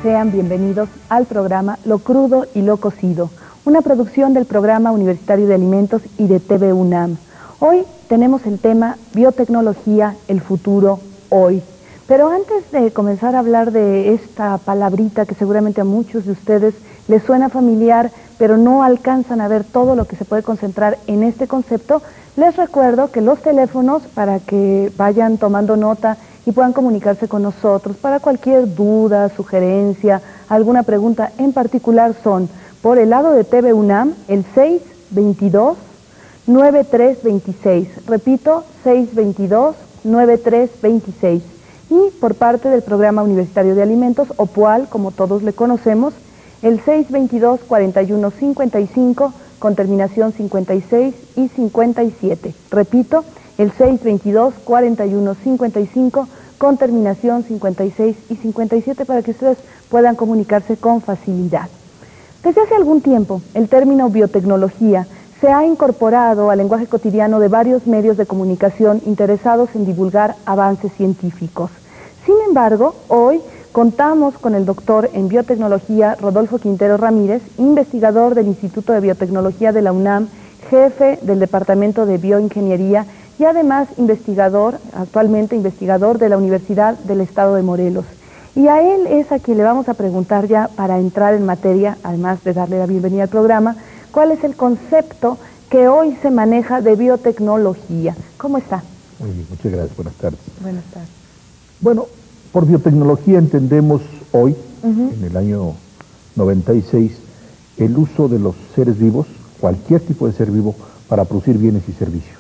Sean bienvenidos al programa Lo Crudo y Lo Cocido, una producción del Programa Universitario de Alimentos y de TV UNAM. Hoy tenemos el tema Biotecnología, el futuro, hoy. Pero antes de comenzar a hablar de esta palabrita que seguramente a muchos de ustedes les suena familiar, pero no alcanzan a ver todo lo que se puede concentrar en este concepto, les recuerdo que los teléfonos, para que vayan tomando nota y puedan comunicarse con nosotros para cualquier duda, sugerencia, alguna pregunta en particular, son por el lado de TV UNAM el 622-9326, repito, 622-9326, y por parte del Programa Universitario de Alimentos, o PUAL, como todos le conocemos, el 622-4155 con terminación 56 y 57, repito, el 622-4155 con terminación 56 y 57 para que ustedes puedan comunicarse con facilidad. Desde hace algún tiempo, el término biotecnología se ha incorporado al lenguaje cotidiano de varios medios de comunicación interesados en divulgar avances científicos. Sin embargo, hoy contamos con el doctor en biotecnología Rodolfo Quintero Ramírez, investigador del Instituto de Biotecnología de la UNAM, jefe del Departamento de Bioingeniería y además actualmente investigador de la Universidad del Estado de Morelos. Y a él es a quien le vamos a preguntar ya para entrar en materia, además de darle la bienvenida al programa, cuál es el concepto que hoy se maneja de biotecnología. ¿Cómo está? Muy bien, muchas gracias, buenas tardes. Buenas tardes. Bueno, por biotecnología entendemos hoy, en el año 96, el uso de los seres vivos, cualquier tipo de ser vivo, para producir bienes y servicios.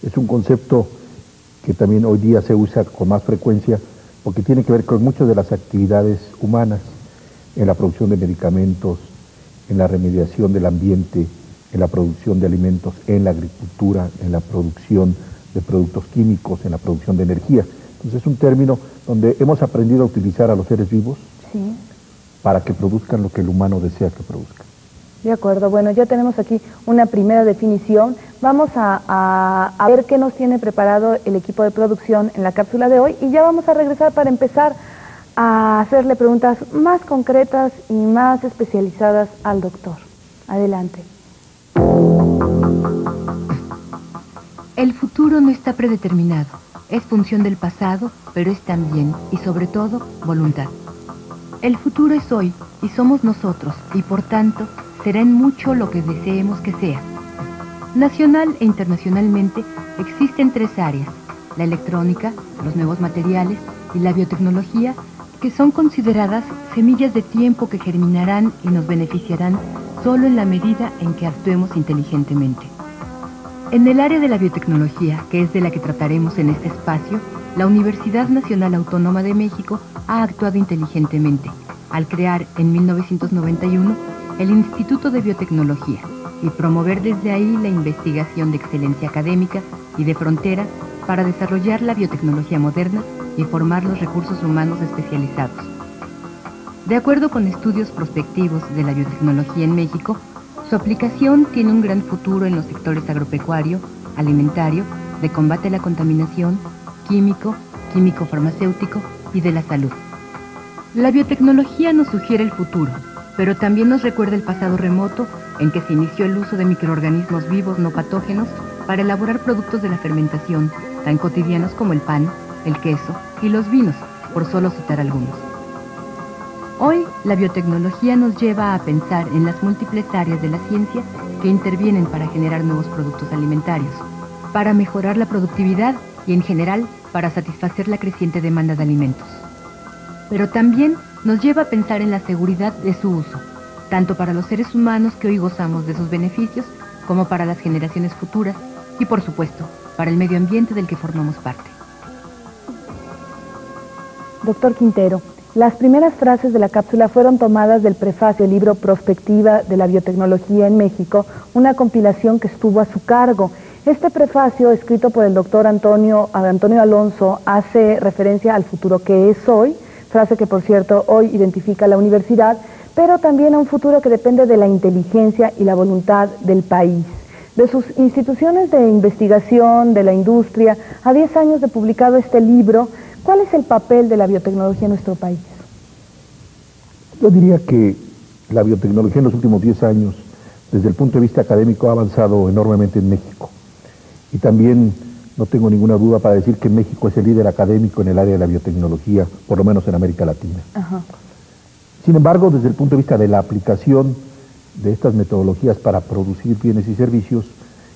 Es un concepto que también hoy día se usa con más frecuencia porque tiene que ver con muchas de las actividades humanas en la producción de medicamentos, en la remediación del ambiente, en la producción de alimentos, en la agricultura, en la producción de productos químicos, en la producción de energía. Entonces es un término donde hemos aprendido a utilizar a los seres vivos para que produzcan lo que el humano desea que produzcan. De acuerdo, bueno, ya tenemos aquí una primera definición. Vamos a ver qué nos tiene preparado el equipo de producción en la cápsula de hoy y ya vamos a regresar para empezar a hacerle preguntas más concretas y más especializadas al doctor. Adelante. El futuro no está predeterminado, es función del pasado, pero es también, y sobre todo, voluntad. El futuro es hoy y somos nosotros, y por tanto, será en mucho lo que deseemos que sea. Nacional e internacionalmente existen tres áreas: la electrónica, los nuevos materiales y la biotecnología, que son consideradas semillas de tiempo que germinarán y nos beneficiarán solo en la medida en que actuemos inteligentemente. En el área de la biotecnología, que es de la que trataremos en este espacio, la Universidad Nacional Autónoma de México ha actuado inteligentemente al crear en 1991 el Instituto de Biotecnología y promover desde ahí la investigación de excelencia académica y de frontera para desarrollar la biotecnología moderna y formar los recursos humanos especializados. De acuerdo con estudios prospectivos de la biotecnología en México, su aplicación tiene un gran futuro en los sectores agropecuario, alimentario, de combate a la contaminación, químico, químico-farmacéutico y de la salud. La biotecnología nos sugiere el futuro, pero también nos recuerda el pasado remoto en que se inició el uso de microorganismos vivos no patógenos para elaborar productos de la fermentación, tan cotidianos como el pan, el queso y los vinos, por solo citar algunos. Hoy, la biotecnología nos lleva a pensar en las múltiples áreas de la ciencia que intervienen para generar nuevos productos alimentarios, para mejorar la productividad y, en general, para satisfacer la creciente demanda de alimentos. Pero también nos lleva a pensar en la seguridad de su uso, tanto para los seres humanos que hoy gozamos de sus beneficios, como para las generaciones futuras y, por supuesto, para el medio ambiente del que formamos parte. Doctor Quintero, Las primeras frases de la cápsula fueron tomadas del prefacio, el libro Prospectiva de la Biotecnología en México, una compilación que estuvo a su cargo. Este prefacio, escrito por el doctor Antonio Alonso, hace referencia al futuro que es hoy, frase que por cierto hoy identifica la universidad, pero también a un futuro que depende de la inteligencia y la voluntad del país. De sus instituciones de investigación, de la industria, a 10 años de publicado este libro, ¿cuál es el papel de la biotecnología en nuestro país? Yo diría que la biotecnología en los últimos 10 años, desde el punto de vista académico, ha avanzado enormemente en México. Y también no tengo ninguna duda para decir que México es el líder académico en el área de la biotecnología, por lo menos en América Latina. Ajá. Sin embargo, desde el punto de vista de la aplicación de estas metodologías para producir bienes y servicios,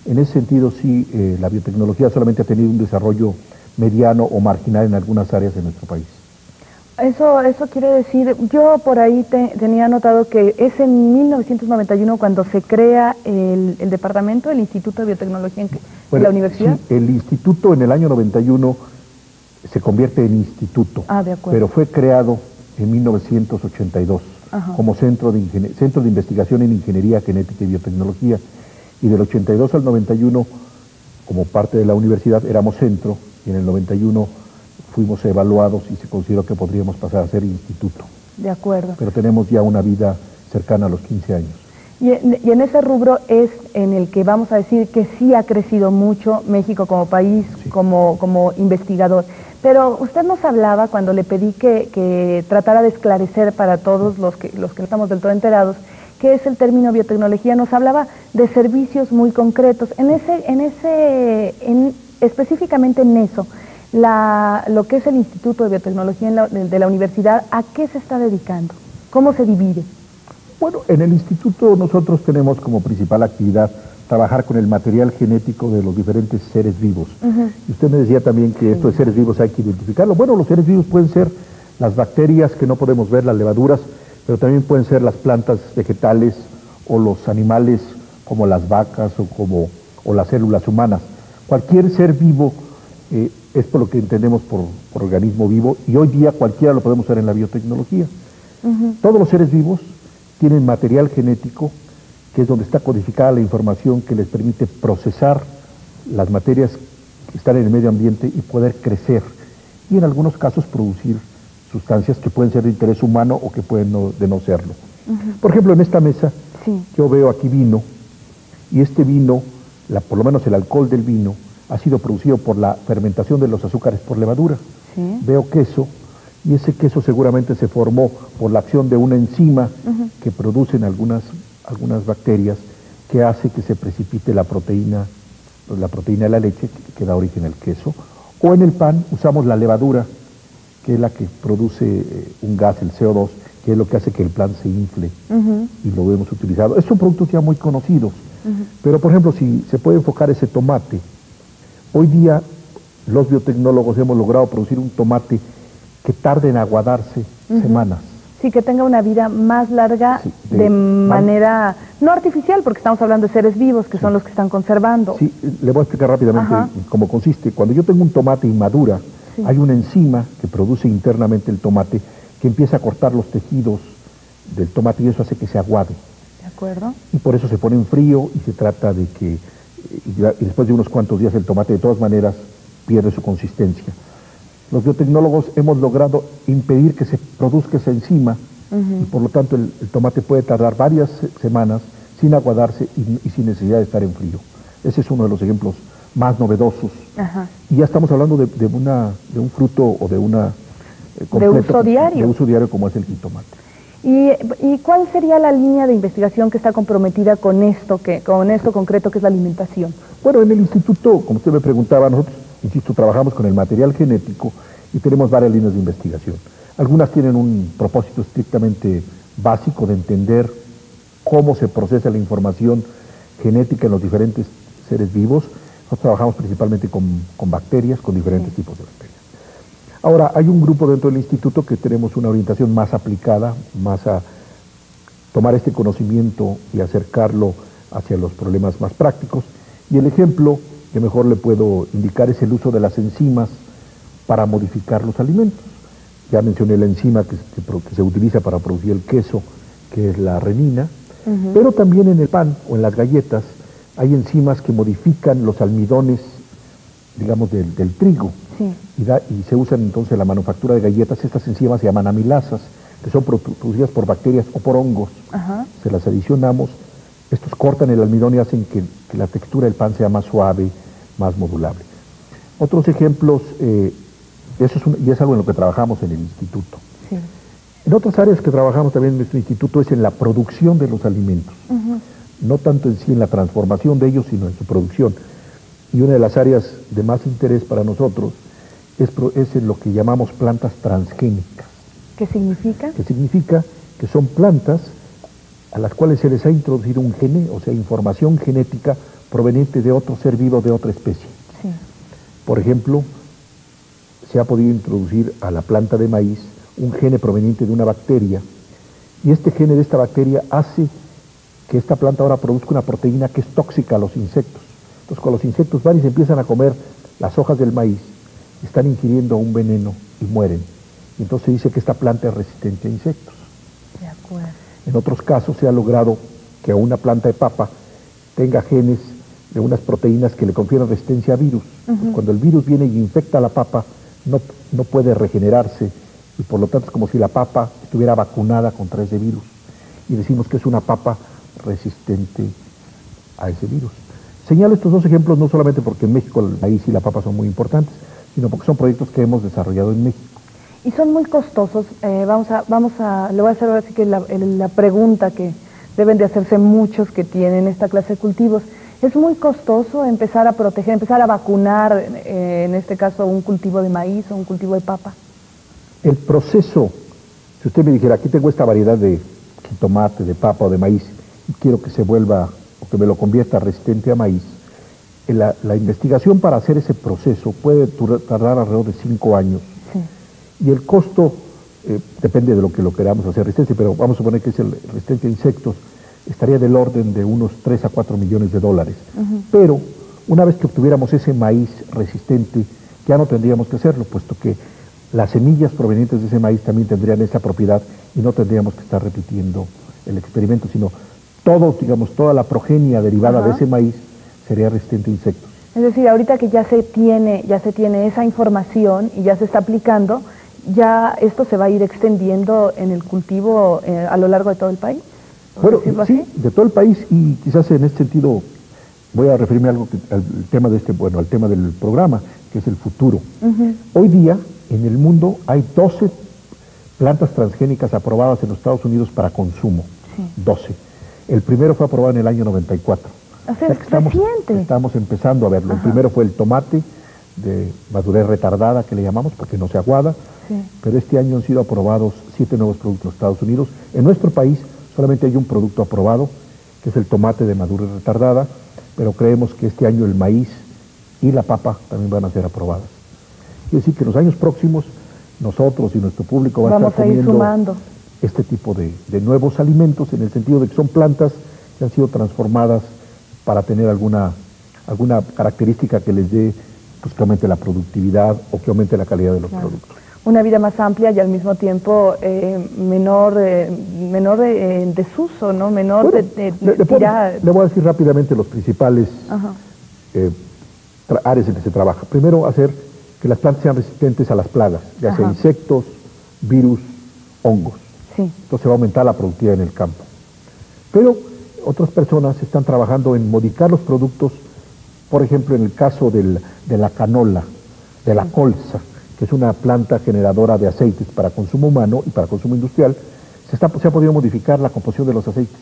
en ese sentido sí, la biotecnología solamente ha tenido un desarrollo mediano o marginal en algunas áreas de nuestro país. Eso quiere decir, yo por ahí tenía notado que es en 1991 cuando se crea el departamento, el Instituto de Biotecnología en la universidad. Sí, el instituto en el año 91 se convierte en instituto, de acuerdo. Pero fue creado en 1982 como centro de investigación en ingeniería genética y biotecnología, y del 82 al 91 como parte de la universidad éramos centro, y en el 91 fuimos evaluados y se consideró que podríamos pasar a ser instituto. De acuerdo. Pero tenemos ya una vida cercana a los 15 años. Y en ese rubro es en el que vamos a decir que sí ha crecido mucho México como país, sí, como investigador. Pero usted nos hablaba, cuando le pedí que tratara de esclarecer para todos los que no estamos del todo enterados, qué es el término biotecnología, nos hablaba de servicios muy concretos. Específicamente en eso, lo que es el Instituto de Biotecnología de la universidad, ¿a qué se está dedicando? ¿Cómo se divide? Bueno, en el instituto nosotros tenemos como principal actividad trabajar con el material genético de los diferentes seres vivos. Y usted me decía también que estos seres vivos hay que identificarlos. Bueno, los seres vivos pueden ser las bacterias que no podemos ver, las levaduras, pero también pueden ser las plantas vegetales o los animales como las vacas o las células humanas. Cualquier ser vivo es por lo que entendemos por organismo vivo, y hoy día cualquiera lo podemos ver en la biotecnología. Todos los seres vivos tienen material genético, que es donde está codificada la información que les permite procesar las materias que están en el medio ambiente y poder crecer, y en algunos casos producir sustancias que pueden ser de interés humano o que pueden no serlo. Por ejemplo, en esta mesa yo veo aquí vino, y este vino, por lo menos el alcohol del vino, ha sido producido por la fermentación de los azúcares por levadura. Veo queso, y ese queso seguramente se formó por la acción de una enzima que producen algunas bacterias, que hace que se precipite la proteína de la leche que da origen al queso. O en el pan usamos la levadura, que es la que produce un gas, el CO2, que es lo que hace que el pan se infle, y lo hemos utilizado. Estos son productos ya muy conocidos, pero por ejemplo, si se puede enfocar ese tomate, hoy día los biotecnólogos hemos logrado producir un tomate que tarde en aguadarse semanas. Sí, que tenga una vida más larga, de manera no artificial, porque estamos hablando de seres vivos que son los que están conservando. Sí, le voy a explicar rápidamente cómo consiste. Cuando yo tengo un tomate inmadura, hay una enzima que produce internamente el tomate que empieza a cortar los tejidos del tomate, y eso hace que se aguade. ¿De acuerdo? Y por eso se pone en frío, y se trata de que y después de unos cuantos días el tomate de todas maneras pierde su consistencia. Los biotecnólogos hemos logrado impedir que se produzca esa enzima, y por lo tanto el tomate puede tardar varias semanas sin aguadarse y sin necesidad de estar en frío. Ese es uno de los ejemplos más novedosos. Y ya estamos hablando de un fruto o de una de uso diario como es el jitomate. ¿Y cuál sería la línea de investigación que está comprometida con esto concreto que es la alimentación? Bueno, en el instituto, como usted me preguntaba, nosotros, insisto, trabajamos con el material genético y tenemos varias líneas de investigación. Algunas tienen un propósito estrictamente básico de entender cómo se procesa la información genética en los diferentes seres vivos. Nosotros trabajamos principalmente con bacterias, con diferentes tipos de bacterias. Ahora, hay un grupo dentro del instituto que tenemos una orientación más aplicada, más a tomar este conocimiento y acercarlo hacia los problemas más prácticos. Y el ejemplo que mejor le puedo indicar es el uso de las enzimas para modificar los alimentos. Ya mencioné la enzima que se utiliza para producir el queso, que es la renina, pero también en el pan o en las galletas hay enzimas que modifican los almidones, digamos, del trigo. Sí. Y se usan entonces en la manufactura de galletas. Estas enzimas se llaman amilasas, que son producidas por bacterias o por hongos. Se las adicionamos. Estos cortan el almidón y hacen que la textura del pan sea más suave, más modulable. Otros ejemplos, y es algo en lo que trabajamos en el instituto. Sí. En otras áreas que trabajamos también en nuestro instituto es en la producción de los alimentos. No tanto en sí en la transformación de ellos, sino en su producción. Y una de las áreas de más interés para nosotros es en lo que llamamos plantas transgénicas. ¿Qué significa? Que significa que son plantas a las cuales se les ha introducido un gene, o sea, información genética proveniente de otro ser vivo, de otra especie. Sí. Por ejemplo, se ha podido introducir a la planta de maíz un gene proveniente de una bacteria, y este gene de esta bacteria hace que esta planta ahora produzca una proteína que es tóxica a los insectos. Entonces, cuando los insectos van y se empiezan a comer las hojas del maíz, están ingiriendo un veneno y mueren. Y entonces se dice que esta planta es resistente a insectos. De acuerdo. En otros casos se ha logrado que una planta de papa tenga genes de unas proteínas que le confieren resistencia a virus. Pues cuando el virus viene y infecta a la papa, no puede regenerarse, y por lo tanto es como si la papa estuviera vacunada contra ese virus. Y decimos que es una papa resistente a ese virus. Señalo estos dos ejemplos no solamente porque en México el maíz y la papa son muy importantes, sino porque son proyectos que hemos desarrollado en México. Y son muy costosos. Le voy a hacer ahora sí que la pregunta que deben de hacerse muchos que tienen esta clase de cultivos. ¿Es muy costoso empezar a proteger, empezar a vacunar, en este caso, un cultivo de maíz o un cultivo de papa? El proceso, si usted me dijera, aquí tengo esta variedad de jitomate, de papa o de maíz, y quiero que se vuelva, o que me lo convierta resistente a maíz, la investigación para hacer ese proceso puede tardar alrededor de 5 años. Sí. Y el costo, depende de lo que lo queramos hacer resistente, pero vamos a suponer que es el resistente a insectos, estaría del orden de unos 3 a 4 millones de dólares. Pero una vez que obtuviéramos ese maíz resistente, ya no tendríamos que hacerlo, puesto que las semillas provenientes de ese maíz también tendrían esa propiedad y no tendríamos que estar repitiendo el experimento, sino toda la progenia derivada de ese maíz sería resistente a insectos. Es decir, ahorita que ya se tiene esa información y ya se está aplicando, ya esto se va a ir extendiendo en el cultivo a lo largo de todo el país. Bueno, sí, de todo el país, y quizás en este sentido voy a referirme al tema al tema del programa, que es el futuro. Hoy día en el mundo hay 12 plantas transgénicas aprobadas en los Estados Unidos para consumo. Sí. 12. El primero fue aprobado en el año 94. O sea, es reciente. Estamos empezando a verlo. El primero fue el tomate de madurez retardada, que le llamamos, porque no se aguada. Sí. Pero este año han sido aprobados 7 nuevos productos en los Estados Unidos. En nuestro país solamente hay un producto aprobado, que es el tomate de madurez retardada, pero creemos que este año el maíz y la papa también van a ser aprobadas. Quiere decir que en los años próximos nosotros y nuestro público va a estar comiendo este tipo de nuevos alimentos, en el sentido de que son plantas que han sido transformadas para tener alguna característica que les dé, pues, que aumente la productividad o que aumente la calidad de los productos. Una vida más amplia y al mismo tiempo menor de desuso, ¿no? Menor de tirar. Le voy a decir rápidamente los principales áreas en que se trabaja. Primero, hacer que las plantas sean resistentes a las plagas, ya sea insectos, virus, hongos. Sí. Entonces va a aumentar la productividad en el campo. Pero otras personas están trabajando en modificar los productos, por ejemplo, en el caso de la canola, de la colza, que es una planta generadora de aceites para consumo humano y para consumo industrial. Se ha podido modificar la composición de los aceites.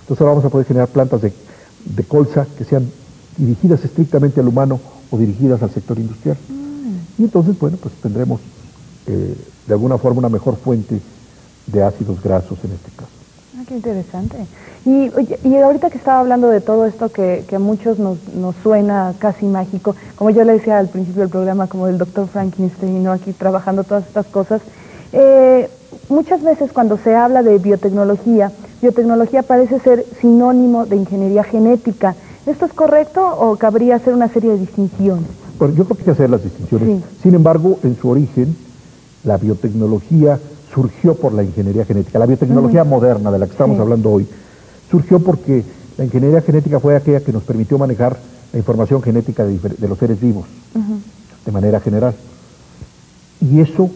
Entonces ahora vamos a poder generar plantas de colza que sean dirigidas estrictamente al humano o dirigidas al sector industrial. Y entonces, bueno, pues tendremos de alguna forma una mejor fuente de ácidos grasos en este caso. Ah, qué interesante. Y ahorita que estaba hablando de todo esto que a muchos nos suena casi mágico, como yo le decía al principio del programa, como el doctor Frankenstein, ¿no? Aquí trabajando todas estas cosas, muchas veces cuando se habla de biotecnología parece ser sinónimo de ingeniería genética. ¿Esto es correcto o cabría hacer una serie de distinciones? Bueno, yo creo que hay que hacer las distinciones. Sí. Sin embargo, en su origen, la biotecnología surgió por la ingeniería genética. La biotecnología moderna, de la que estamos hablando hoy, surgió porque la ingeniería genética fue aquella que nos permitió manejar la información genética de los seres vivos, de manera general. Y eso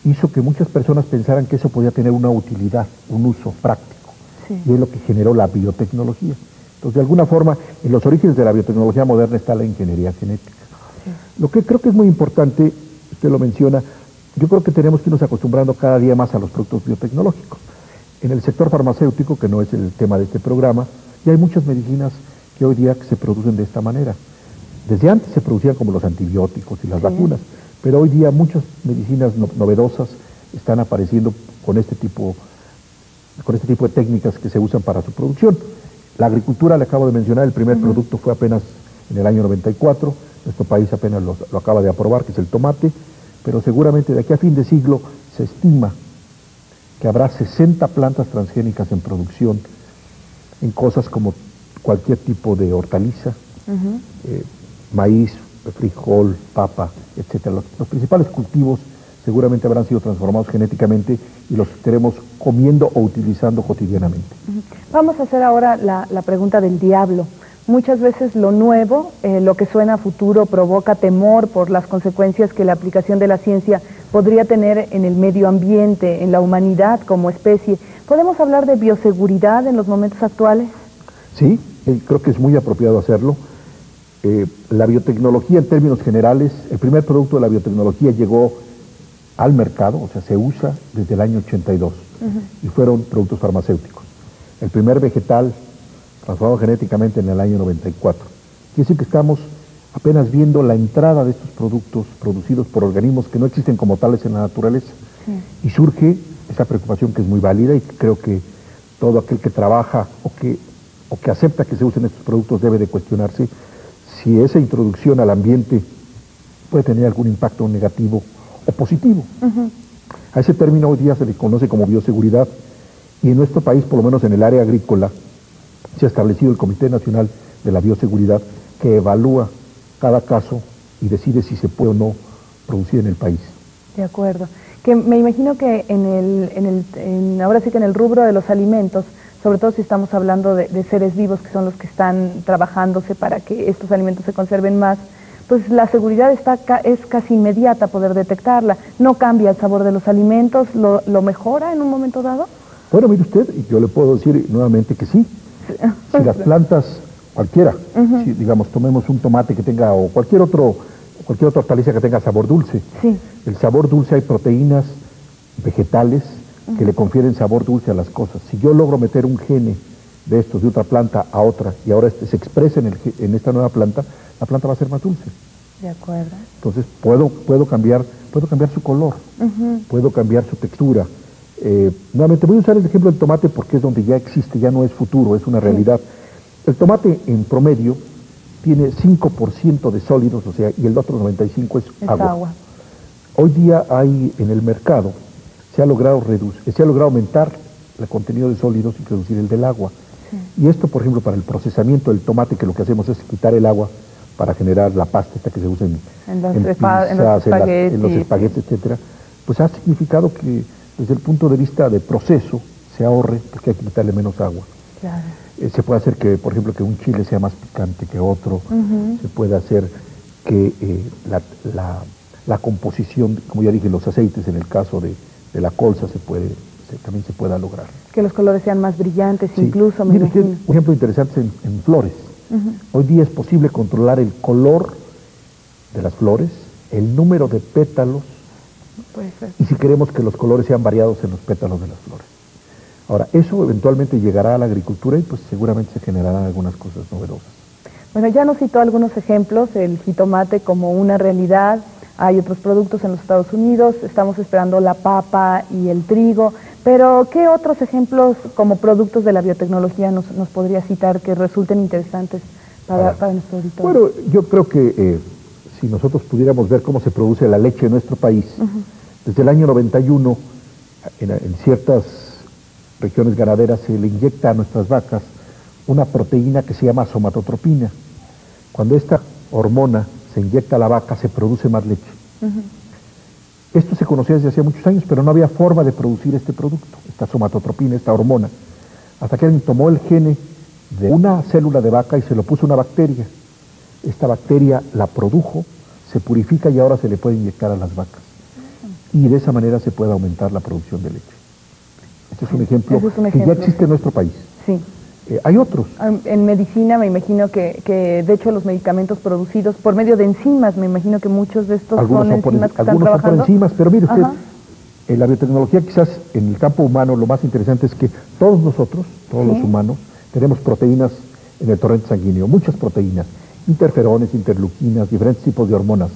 hizo que muchas personas pensaran que eso podía tener una utilidad, un uso práctico. Y es lo que generó la biotecnología. Entonces, de alguna forma, en los orígenes de la biotecnología moderna está la ingeniería genética. Lo que creo que es muy importante, usted lo menciona, yo creo que tenemos que irnos acostumbrando cada día más a los productos biotecnológicos. En el sector farmacéutico, que no es el tema de este programa, ya hay muchas medicinas que hoy día se producen de esta manera. Desde antes se producían como los antibióticos y las vacunas, pero hoy día muchas medicinas novedosas están apareciendo con este tipo de técnicas que se usan para su producción. La agricultura, le acabo de mencionar, el primer producto fue apenas en el año 94, nuestro país apenas lo acaba de aprobar, que es el tomate, pero seguramente de aquí a fin de siglo se estima que habrá 60 plantas transgénicas en producción en cosas como cualquier tipo de hortaliza, maíz, frijol, papa, etcétera. Los principales cultivos seguramente habrán sido transformados genéticamente y los estaremos comiendo o utilizando cotidianamente. Vamos a hacer ahora la pregunta del diablo. Muchas veces lo nuevo, lo que suena a futuro, provoca temor por las consecuencias que la aplicación de la ciencia podría tener en el medio ambiente, en la humanidad como especie. ¿Podemos hablar de bioseguridad en los momentos actuales? Sí, creo que es muy apropiado hacerlo. La biotecnología en términos generales, el primer producto de la biotecnología llegó al mercado, o sea, se usa desde el año 82, y fueron productos farmacéuticos. El primer vegetal transformado genéticamente en el año 94. Quiere decir que estamos apenas viendo la entrada de estos productos producidos por organismos que no existen como tales en la naturaleza. Y surge esa preocupación que es muy válida y que creo que todo aquel que trabaja o que acepta que se usen estos productos debe de cuestionarse si esa introducción al ambiente puede tener algún impacto negativo o positivo. A ese término hoy día se le conoce como bioseguridad y en nuestro país, por lo menos en el área agrícola, se ha establecido el Comité Nacional de la Bioseguridad que evalúa cada caso y decide si se puede o no producir en el país. De acuerdo. Que me imagino que ahora sí que en el rubro de los alimentos, sobre todo si estamos hablando de seres vivos que son los que están trabajándose para que estos alimentos se conserven más, pues la seguridad es casi inmediata poder detectarla. ¿No cambia el sabor de los alimentos? ¿Lo mejora en un momento dado? Bueno, mire usted, yo le puedo decir nuevamente que sí. Si las plantas, cualquiera, si digamos tomemos un tomate que tenga o cualquier otra hortaliza que tenga sabor dulce, el sabor dulce, hay proteínas vegetales que le confieren sabor dulce a las cosas. Si yo logro meter un gene de estos de otra planta a otra y ahora se expresa en esta nueva planta, la planta va a ser más dulce. De acuerdo. Entonces puedo cambiar su color, puedo cambiar su textura. Nuevamente voy a usar el ejemplo del tomate porque es donde ya existe, ya no es futuro, es una realidad. El tomate en promedio tiene 5% de sólidos, o sea, y el otro 95% es agua. Hoy día hay en el mercado, se ha logrado aumentar el contenido de sólidos y reducir el del agua. Y esto, por ejemplo, para el procesamiento del tomate, que lo que hacemos es quitar el agua para generar la pasta esta que se usa en los espaguetis, etcétera, pues ha significado que desde el punto de vista de proceso se ahorre porque hay que quitarle menos agua. Claro. Se puede hacer que, por ejemplo, que un chile sea más picante que otro, se puede hacer que la composición, como ya dije, los aceites en el caso de la colza también se pueda lograr. Que los colores sean más brillantes, incluso, me imagino. Un ejemplo interesante es en flores. Hoy día es posible controlar el color de las flores, el número de pétalos, y si queremos que los colores sean variados en los pétalos de las flores. Ahora, eso eventualmente llegará a la agricultura y pues seguramente se generarán algunas cosas novedosas. Bueno, ya nos citó algunos ejemplos, el jitomate como una realidad, hay otros productos en los Estados Unidos, estamos esperando la papa y el trigo, pero ¿qué otros ejemplos como productos de la biotecnología nos podría citar que resulten interesantes para nuestro auditorio? Bueno, yo creo que si nosotros pudiéramos ver cómo se produce la leche en nuestro país, desde el año 91, en ciertas regiones ganaderas se le inyecta a nuestras vacas una proteína que se llama somatotropina. Cuando esta hormona se inyecta a la vaca, se produce más leche. Esto se conocía desde hacía muchos años, pero no había forma de producir este producto, esta somatotropina, esta hormona, hasta que alguien tomó el gene de una célula de vaca y se lo puso a una bacteria. Esta bacteria la produjo, se purifica y ahora se le puede inyectar a las vacas. Y de esa manera se puede aumentar la producción de leche. Este es un ejemplo, que ya existe en nuestro país. Sí. Hay otros. En medicina me imagino que de hecho los medicamentos producidos por medio de enzimas, me imagino que muchos de estos Algunos son enzimas que están algunos trabajando. son por enzimas, pero mire usted, en la biotecnología quizás en el campo humano lo más interesante es que todos nosotros, todos los humanos, tenemos proteínas en el torrente sanguíneo, muchas proteínas, interferones, interleuquinas, diferentes tipos de hormonas,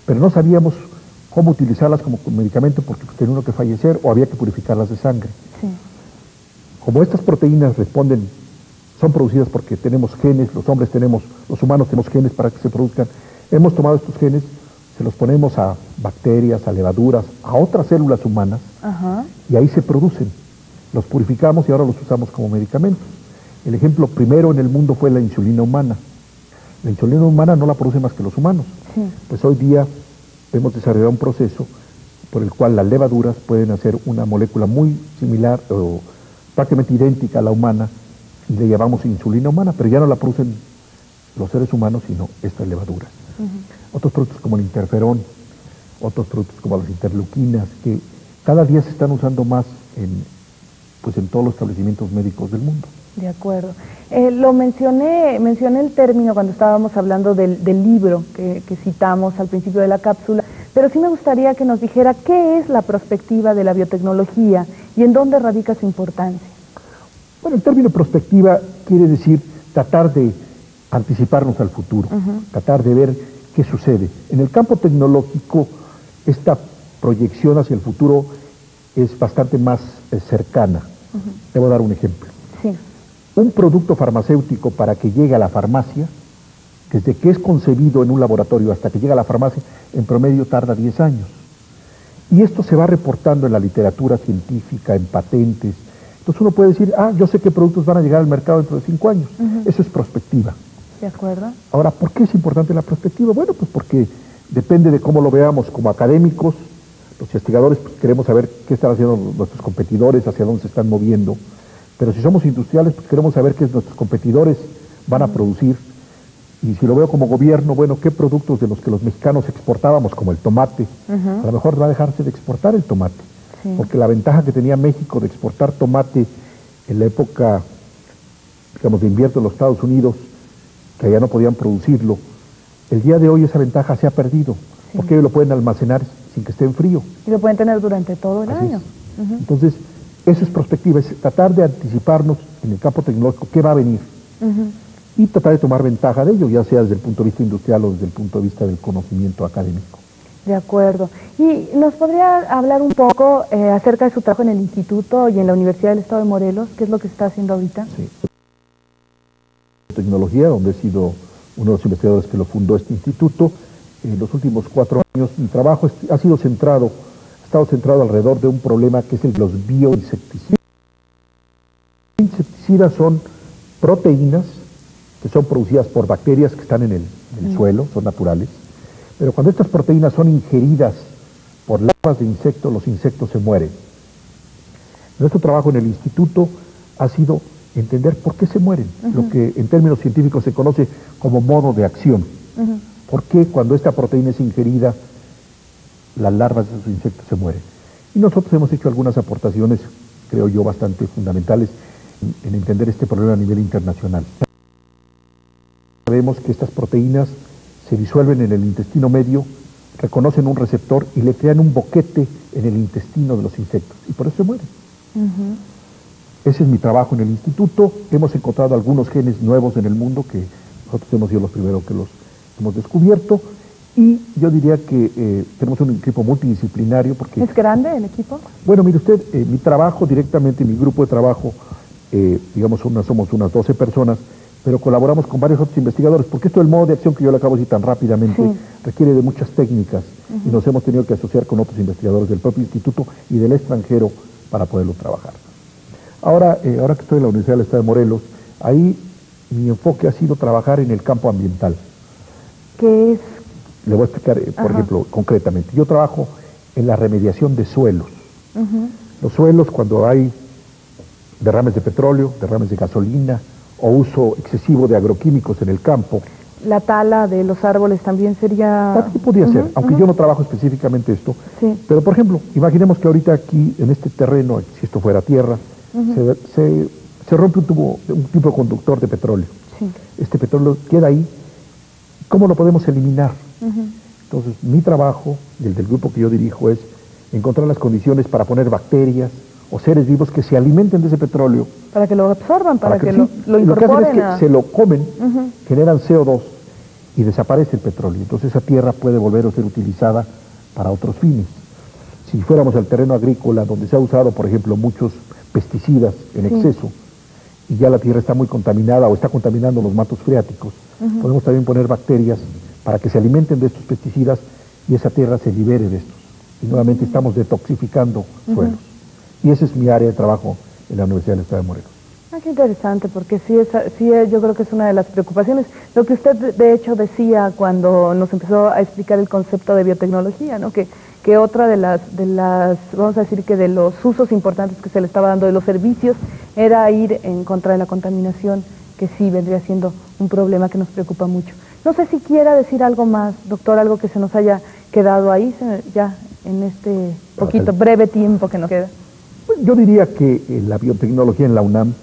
pero no sabíamos cómo utilizarlas como medicamento porque pues, tenía uno que fallecer o había que purificarlas de sangre. Sí. Como estas proteínas responden, son producidas porque tenemos genes, los humanos tenemos genes para que se produzcan, hemos tomado estos genes, se los ponemos a bacterias, a levaduras, a otras células humanas, y ahí se producen. Los purificamos y ahora los usamos como medicamentos. El ejemplo primero en el mundo fue la insulina humana. La insulina humana no la producen más que los humanos. Sí. Pues hoy día hemos desarrollado un proceso por el cual las levaduras pueden hacer una molécula muy similar o prácticamente idéntica a la humana y le llamamos insulina humana, pero ya no la producen los seres humanos, sino estas levaduras. Otros productos como el interferón, otros productos como las interleuquinas, que cada día se están usando más en todos los establecimientos médicos del mundo. De acuerdo. Mencioné el término cuando estábamos hablando del libro que citamos al principio de la cápsula, pero sí me gustaría que nos dijera qué es la prospectiva de la biotecnología y en dónde radica su importancia. Bueno, el término prospectiva quiere decir tratar de anticiparnos al futuro, tratar de ver qué sucede. En el campo tecnológico, esta proyección hacia el futuro es bastante más cercana. Debo dar un ejemplo. Sí. Un producto farmacéutico para que llegue a la farmacia, desde que es concebido en un laboratorio hasta que llega a la farmacia, en promedio tarda 10 años. Y esto se va reportando en la literatura científica, en patentes. Entonces uno puede decir, yo sé qué productos van a llegar al mercado dentro de 5 años. Eso es prospectiva. De acuerdo. Ahora, ¿por qué es importante la prospectiva? Bueno, pues porque depende de cómo lo veamos como académicos. Los investigadores pues, queremos saber qué están haciendo nuestros competidores, hacia dónde se están moviendo. Pero si somos industriales, pues queremos saber qué nuestros competidores van a producir. Y si lo veo como gobierno, bueno, qué productos de los que los mexicanos exportábamos, como el tomate, a lo mejor va a dejarse de exportar el tomate. Sí. Porque la ventaja que tenía México de exportar tomate en la época, digamos, de invierno en los Estados Unidos, que allá no podían producirlo, el día de hoy esa ventaja se ha perdido, porque ellos lo pueden almacenar sin que esté en frío. Y lo pueden tener durante todo el año. Entonces, eso es prospectiva, es tratar de anticiparnos en el campo tecnológico qué va a venir y tratar de tomar ventaja de ello, ya sea desde el punto de vista industrial o desde el punto de vista del conocimiento académico. De acuerdo. ¿Y nos podría hablar un poco acerca de su trabajo en el instituto y en la Universidad del Estado de Morelos? ¿Qué es lo que está haciendo ahorita? Sí. Tecnología, donde he sido uno de los investigadores que lo fundó este instituto. En los últimos 4 años mi trabajo ha estado centrado alrededor de un problema que es el de los bioinsecticidas. Los insecticidas son proteínas que son producidas por bacterias que están en el suelo, son naturales, pero cuando estas proteínas son ingeridas por larvas de insectos, los insectos se mueren. Nuestro trabajo en el instituto ha sido entender por qué se mueren, lo que en términos científicos se conoce como modo de acción. ¿Por qué cuando esta proteína es ingerida, las larvas de esos insectos se mueren? Y nosotros hemos hecho algunas aportaciones, creo yo, bastante fundamentales en entender este problema a nivel internacional. Sabemos que estas proteínas se disuelven en el intestino medio, reconocen un receptor y le crean un boquete en el intestino de los insectos, y por eso se mueren. Ese es mi trabajo en el instituto. Hemos encontrado algunos genes nuevos en el mundo que nosotros hemos sido los primeros que los hemos descubierto, y yo diría que tenemos un equipo multidisciplinario. Porque, ¿es grande el equipo? Bueno, mire usted, mi trabajo directamente, mi grupo de trabajo, digamos, somos unas 12 personas, pero colaboramos con varios otros investigadores, porque esto del modo de acción que yo le acabo de decir tan rápidamente requiere de muchas técnicas, y nos hemos tenido que asociar con otros investigadores del propio instituto y del extranjero para poderlo trabajar. Ahora que estoy en la Universidad del Estado de Morelos, ahí mi enfoque ha sido trabajar en el campo ambiental. ¿Qué es? Le voy a explicar, por ejemplo, concretamente. Yo trabajo en la remediación de suelos. Los suelos, cuando hay derrames de petróleo, derrames de gasolina o uso excesivo de agroquímicos en el campo. La tala de los árboles también sería... También podría ser, aunque yo no trabajo específicamente esto. Sí. Pero, por ejemplo, imaginemos que ahorita aquí, en este terreno, si esto fuera tierra, se rompe un tipo conductor de petróleo. Sí. Este petróleo queda ahí. ¿Cómo lo podemos eliminar? Entonces, mi trabajo y el del grupo que yo dirijo es encontrar las condiciones para poner bacterias o seres vivos que se alimenten de ese petróleo. Para que lo absorban, para que sí, lo incorporen. Lo que hacen es que se lo comen, generan CO2 y desaparece el petróleo. Entonces esa tierra puede volver a ser utilizada para otros fines. Si fuéramos al terreno agrícola, donde se ha usado, por ejemplo, muchos pesticidas en exceso, y ya la tierra está muy contaminada o está contaminando los mantos freáticos, podemos también poner bacterias para que se alimenten de estos pesticidas y esa tierra se libere de estos. Y nuevamente estamos detoxificando suelos. Y esa es mi área de trabajo en la Universidad del Estado de Morelos. Qué interesante, porque yo creo que es una de las preocupaciones. Lo que usted de hecho decía cuando nos empezó a explicar el concepto de biotecnología, ¿no? Que otra de las, vamos a decir que de los usos importantes que se le estaba dando de los servicios era ir en contra de la contaminación, que sí vendría siendo un problema que nos preocupa mucho. No sé si quiera decir algo más, doctor, algo que se nos haya quedado ahí, ya en este poquito, breve tiempo que nos queda. Yo diría que la biotecnología en la UNAM,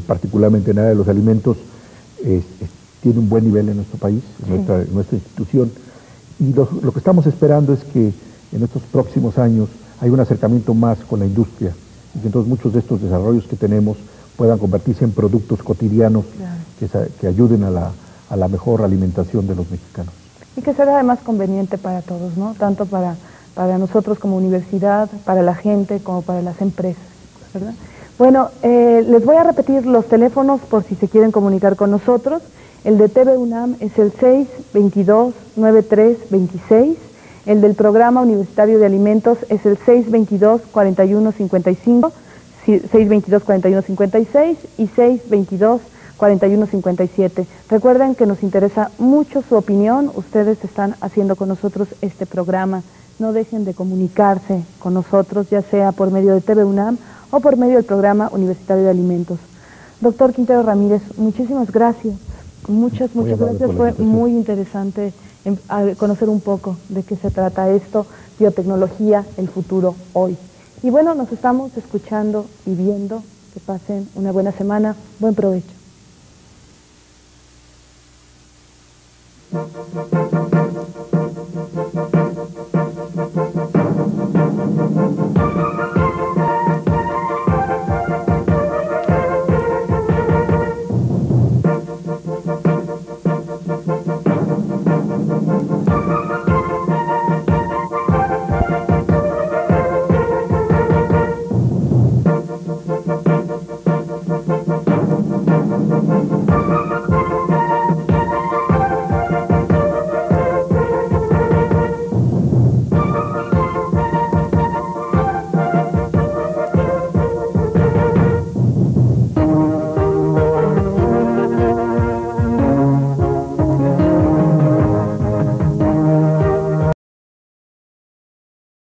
particularmente en el área de los alimentos, tiene un buen nivel en nuestro país, en nuestra institución, y lo que estamos esperando es que en estos próximos años haya un acercamiento más con la industria, y que entonces muchos de estos desarrollos que tenemos puedan convertirse en productos cotidianos que ayuden a la mejor alimentación de los mexicanos. Y que será además conveniente para todos, ¿no? Tanto para nosotros como universidad, para la gente, como para las empresas, ¿verdad? Bueno, les voy a repetir los teléfonos por si se quieren comunicar con nosotros. El de TV UNAM es el 622-9326, el del Programa Universitario de Alimentos es el 622-4155, 622-4156 y 622-4157. Recuerden que nos interesa mucho su opinión, ustedes están haciendo con nosotros este programa. No dejen de comunicarse con nosotros, ya sea por medio de TV UNAM o por medio del Programa Universitario de Alimentos. Doctor Quintero Ramírez, muchísimas gracias. Muchas gracias. Fue muy interesante conocer un poco de qué se trata esto, biotecnología, el futuro hoy. Y bueno, nos estamos escuchando y viendo. Que pasen una buena semana. Buen provecho.